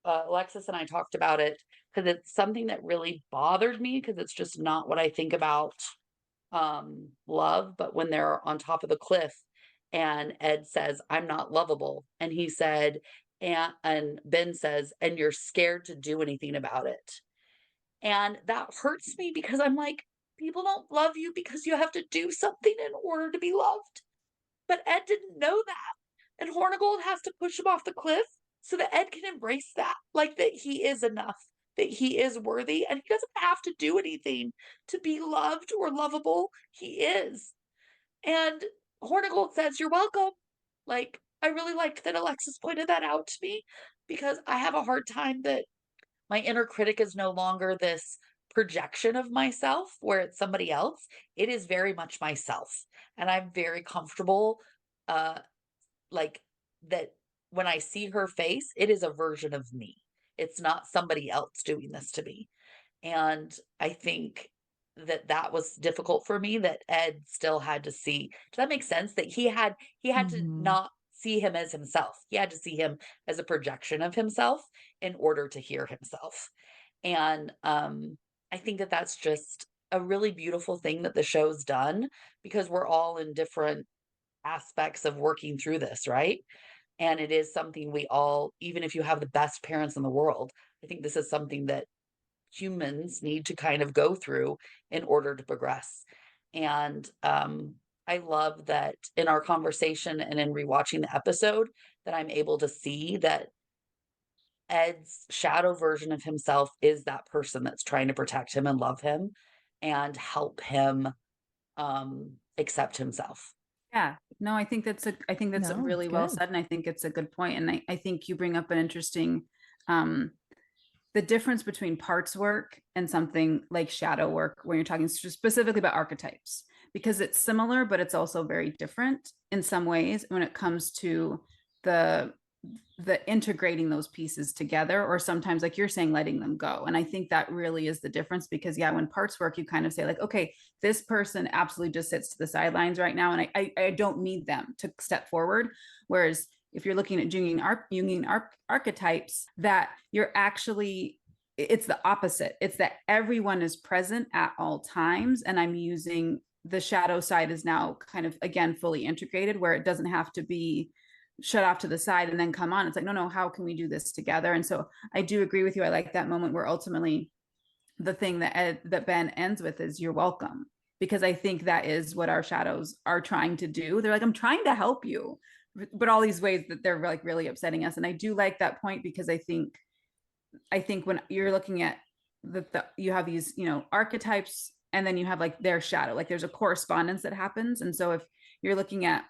Alexis and I talked about it because it's something that really bothered me because it's just not what I think about love. But when they're on top of the cliff and Ed says, I'm not lovable. And he said, and Ben says, and you're scared to do anything about it. And that hurts me because I'm like, people don't love you because you have to do something in order to be loved. But Ed didn't know that. And Hornigold has to push him off the cliff so that Ed can embrace that, like that he is enough, that he is worthy, and he doesn't have to do anything to be loved or lovable. He is. And Hornigold says, you're welcome. Like, I really liked that Alexis pointed that out to me because I have a hard time that my inner critic is no longer this projection of myself where it's somebody else. It is very much myself. And I'm very comfortable, uh, like that when I see her face, it is a version of me. It's not somebody else doing this to me. And I think that was difficult for me, that Ed still had to see. Does that make sense? That he had to Mhm. not see him as himself. He had to see him as a projection of himself in order to hear himself. And I think that that's just a really beautiful thing that the show's done, because we're all in different aspects of working through this, right? And it is something we all, even if you have the best parents in the world, I think this is something that humans need to kind of go through in order to progress. And I love that in our conversation and in rewatching the episode, that I'm able to see that Ed's shadow version of himself is that person that's trying to protect him and love him and help him accept himself. Yeah, no, I think that's No, it's really well good. said, and I think it's a good point. And I think you bring up an interesting um the difference between parts work and something like shadow work when you're talking specifically about archetypes, because it's similar, but it's also very different in some ways when it comes to the integrating those pieces together, or sometimes like you're saying, letting them go. And I think that really is the difference, because yeah, when parts work, you kind of say like, okay, this person absolutely just sits to the sidelines right now, and I don't need them to step forward. Whereas if you're looking at Jungian archetypes, that you're actually, it's the opposite. It's that everyone is present at all times, and I'm using the shadow side is now kind of again fully integrated, where it doesn't have to be shut off to the side and then come on. It's like, no, no, how can we do this together? And so I do agree with you. I like that moment where ultimately the thing that Ben ends with is "you're welcome," because I think that is what our shadows are trying to do. They're like, I'm trying to help you, but all these ways that they're like really upsetting us. And I do like that point, because I think when you're looking at you have these, archetypes, and then you have like their shadow, like there's a correspondence that happens. And so if you're looking at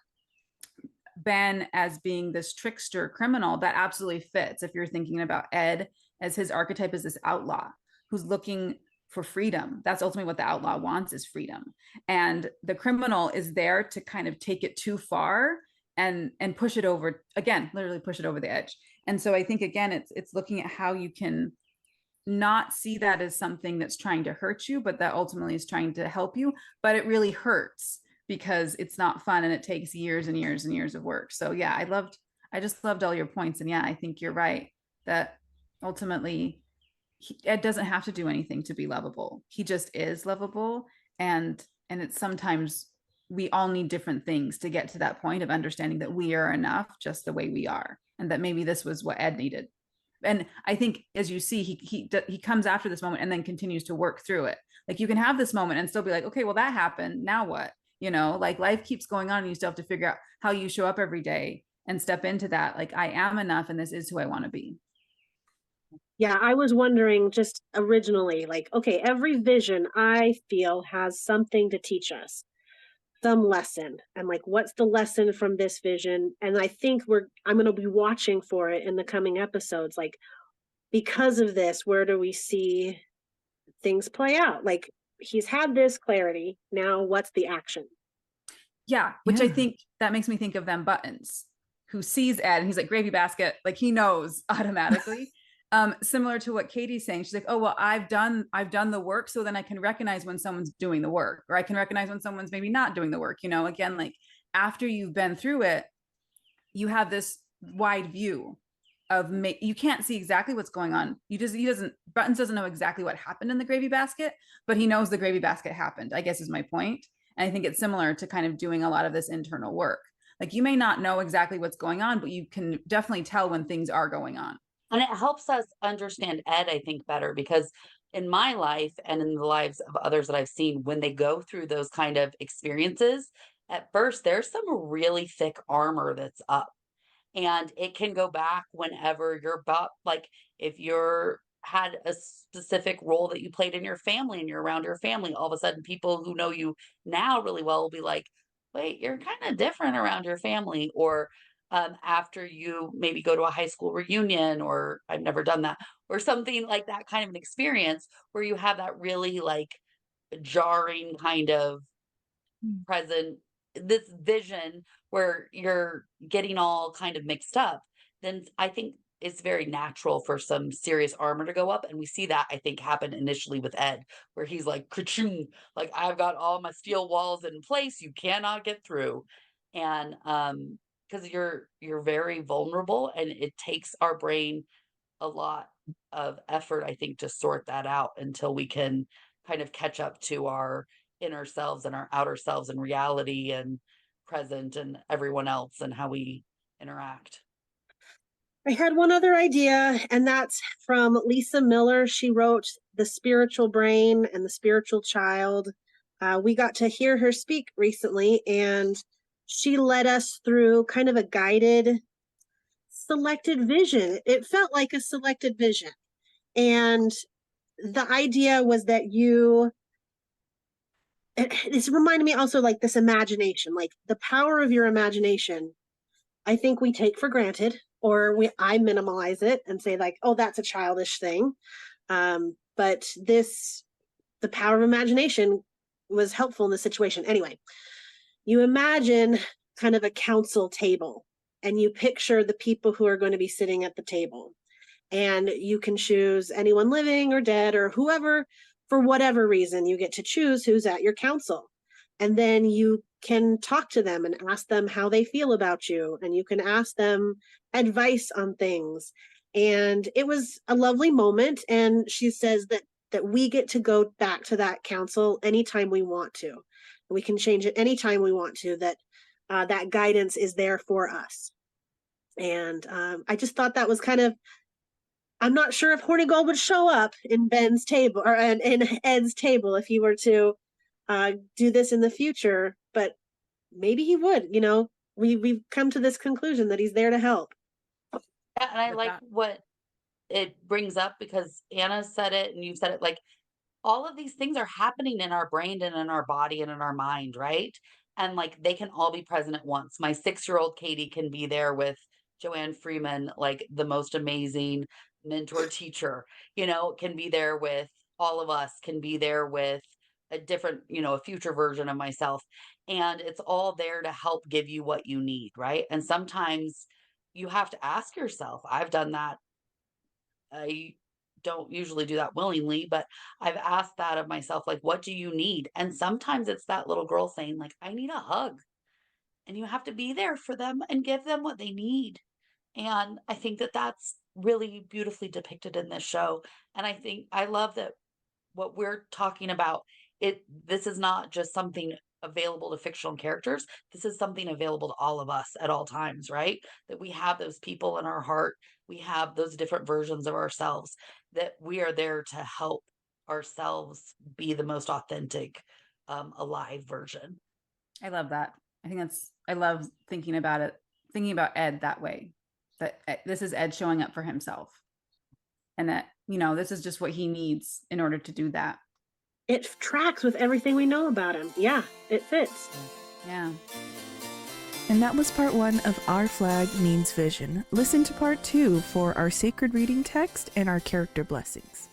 Ben as being this trickster criminal, that absolutely fits. If you're thinking about Ed as his archetype as this outlaw who's looking for freedom, that's ultimately what the outlaw wants, is freedom. And the criminal is there to kind of take it too far and push it over, again, literally push it over the edge. And so I think again, it's looking at how you can not see that as something that's trying to hurt you, but that ultimately is trying to help you. But it really hurts because it's not fun and it takes years and years and years of work. So yeah, I just loved all your points. And yeah, I think you're right that ultimately Ed doesn't have to do anything to be lovable. He just is lovable. And it's sometimes we all need different things to get to that point of understanding that we are enough just the way we are. And that maybe this was what Ed needed. And I think, as you see, he comes after this moment and then continues to work through it. Like you can have this moment and still be like, okay, well that happened, now what? Like life keeps going on, and you still have to figure out how you show up every day and step into that, like, I am enough and this is who I want to be. Yeah, I was wondering just originally, like, okay, every vision I feel has something to teach us, some lesson. And like, what's the lesson from this vision? And I think I'm going to be watching for it in the coming episodes. Like, because of this, where do we see things play out? Like, he's had this clarity. Now, what's the action? Yeah, which I Yeah. think that makes me think of them Buttons, who sees Ed and he's like, gravy basket, like he knows automatically. Similar to what Katie's saying. She's like, oh well, I've done the work, so then I can recognize when someone's doing the work, or I can recognize when someone's maybe not doing the work. Again, like after you've been through it, you have this wide view of you can't see exactly what's going on. Buttons doesn't know exactly what happened in the gravy basket, but he knows the gravy basket happened, I guess is my point. And I think it's similar to kind of doing a lot of this internal work. Like you may not know exactly what's going on, but you can definitely tell when things are going on. And it helps us understand Ed, I think, better, because in my life and in the lives of others that I've seen, when they go through those kind of experiences, at first there's some really thick armor that's up. And it can go back whenever you're about, like, if you're had a specific role that you played in your family and you're around your family, all of a sudden people who know you now really well will be like, wait, you're kind of different around your family. Or after you maybe go to a high school reunion, or I've never done that, or something like that, kind of an experience where you have that really like jarring kind of Mm. present, this vision where you're getting all kind of mixed up, then I think it's very natural for some serious armor to go up. And we see that, I think, happen initially with Ed, where he's like, ka-chung, like, I've got all my steel walls in place, you cannot get through. And because you're very vulnerable, and it takes our brain a lot of effort, I think, to sort that out until we can kind of catch up to our inner selves and our outer selves and reality and present and everyone else and how we interact. I had one other idea, and that's from Lisa Miller. She wrote The Spiritual Brain and the Spiritual Child. We got to hear her speak recently, and she led us through kind of a guided, selected vision. It felt like a selected vision. And the idea was that it's reminded me also like this imagination, like the power of your imagination. I think we take for granted, or I minimalize it and say like, oh, that's a childish thing. But the power of imagination was helpful in this situation. Anyway, you imagine kind of a council table, and you picture the people who are going to be sitting at the table, and you can choose anyone living or dead or whoever. For whatever reason, you get to choose who's at your council, and then you can talk to them and ask them how they feel about you, and you can ask them advice on things. And it was a lovely moment, and she says that we get to go back to that council anytime we want to. We can change it anytime we want to, that guidance is there for us. And I just thought that was kind of, I'm not sure if Hornigold would show up in Ben's table or in Ed's table if he were to do this in the future, but maybe he would. We've come to this conclusion that he's there to help. Yeah, and I But like that what it brings up, because Anna said it and you said it, like, all of these things are happening in our brain and in our body and in our mind, right? And like they can all be present at once. My 6-year-old Katie can be there with Joanne Freeman, like the most amazing mentor teacher, can be there with all of us, can be there with a different, a future version of myself. And it's all there to help give you what you need, right? And sometimes you have to ask yourself. I've done that. I don't usually do that willingly, but I've asked that of myself, like, what do you need? And sometimes it's that little girl saying, like, I need a hug. And you have to be there for them and give them what they need. And I think that that's really beautifully depicted in this show. And I think I love that what we're talking about, this is not just something available to fictional characters. This is something available to all of us at all times, right? That we have those people in our heart, we have those different versions of ourselves, that we are there to help ourselves be the most authentic, alive version. I love that. I love thinking about it, thinking about Ed that way, that this is Ed showing up for himself, and that, this is just what he needs in order to do that. It tracks with everything we know about him. Yeah, it fits. Yeah. And that was part 1 of Our Flag Means Vision. Listen to part 2 for our sacred reading text and our character blessings.